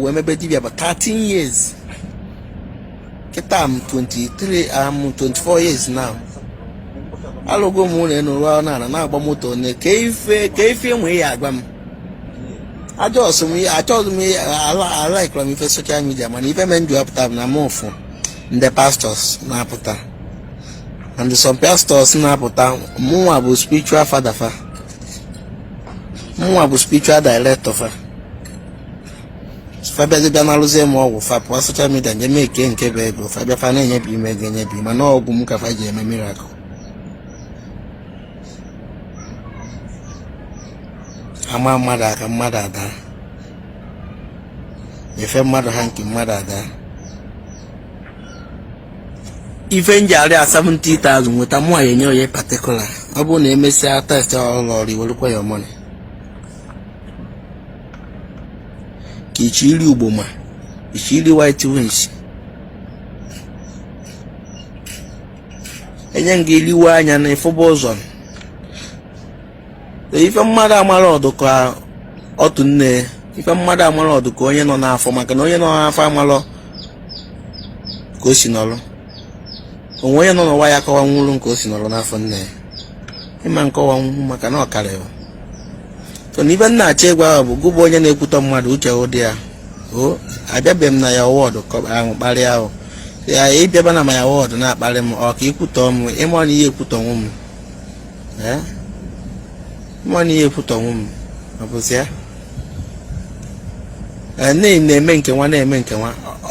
we maybe dibia about 13 years. I'm 23, I'm 24 years now. I go moon and around and now motor ne cave way agam. I told me I like when for social media man if I men do up time na more for the pastors na puta. And some pastors na puta more about spiritual father fa. More about spiritual director fa. Fabia de analyze more for social media and make and kebe Fabia Fanny be making a be man no gumuka faje a miracle. Ama mother ka mother da. If a mother hanky mother da. Even Jari are 70,000 with a more in your particular. I won't name say test all or you will require your money. Kichili Uboma, Kichili White Wings. A young gilly wine and a football zone. If a mother malod or to ne, if a mother malod going on our form, I can only know our family. Cosinolo. When you know why I call one woman cosinolo na for ne. A man call one macano careo. So even na chegwa good boy and put on Maducha, oh dear. Oh, I bet them na your word or barrier. They are 8 people on my award, not Balem or keep put on money you put on woman. Eh? Money you put on woman. I was here. A name they make one name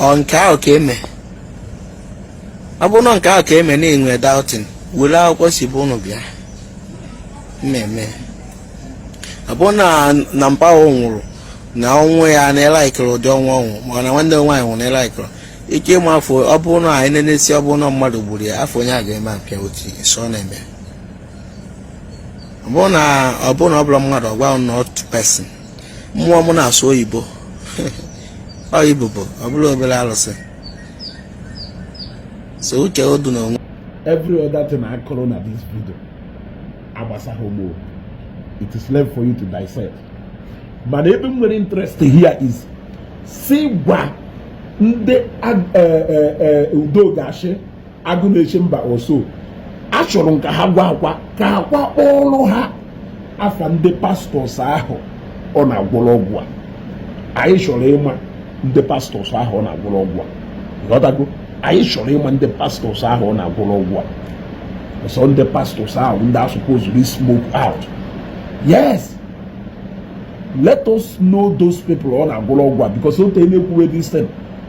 on cow came. I won't on cow came and in without him. Without what's he born of ya? Me. Abona nampa onwuru na onwe ya na like ro do onwo mana wande nwan won na like ro ike mu afọ obuno a enenesi obuno mmadu gburu ya afọ nya ga eme apia oti so na eme obuno oblo mmadu ogwa not person mmụọ mu na so Igbo Igbo bo oblo obele alose so uche odu na every other thing I call on this video abasa homo. It is left for you to dissect. But even more interesting here is see what the udo gashe agunechimba also achọrọ nka ha gwa ọrụ ha afa ndị pastors ahụ ọ na-agwọrọ ọgwụ a anyị chọrọ ịma ndị pastors ahụ ọ na-agwọrọ ọgwụ a ịghọtago anyị chọrọ ịma ndị pastors ahụ ọ na-agwọrọ ọgwụ a so ndị pastors ahụ ndị are supposed to smoke out. Yes, let us know those people on Agologwa because don't tell me this thing.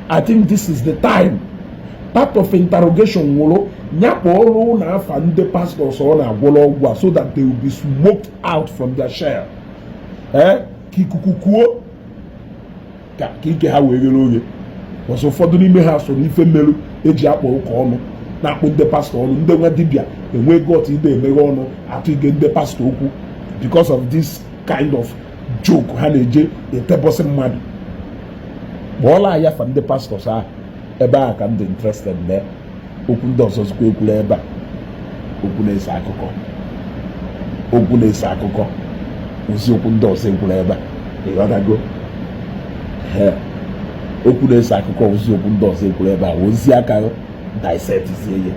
I think this is the time. Part of interrogation wolo nyapolo na find the pastors on Agologwa so that they will be smoked out from their share. Kikukukuo ka kike ha wegeloge. Was ụfọdụ n'ime ha so n'ife mmelu eji akpọ ụka ọnụ na-akpọ ndị pastor ọnụ ndị nwa dibịa enwe got ide emeghe ọnụ atụ ige ndị pastor okwu. Because of this kind of joke, Haneje, a tebosi mad. Bola ya from the pastors are eba can be interested there. Open doors as quick labor. Open a sakoko. Open a sakoko. Uzi open doors in labor. You gotta go. Open a sakoko, uzi open doors in labor. Uzi akaro. Dissect is here.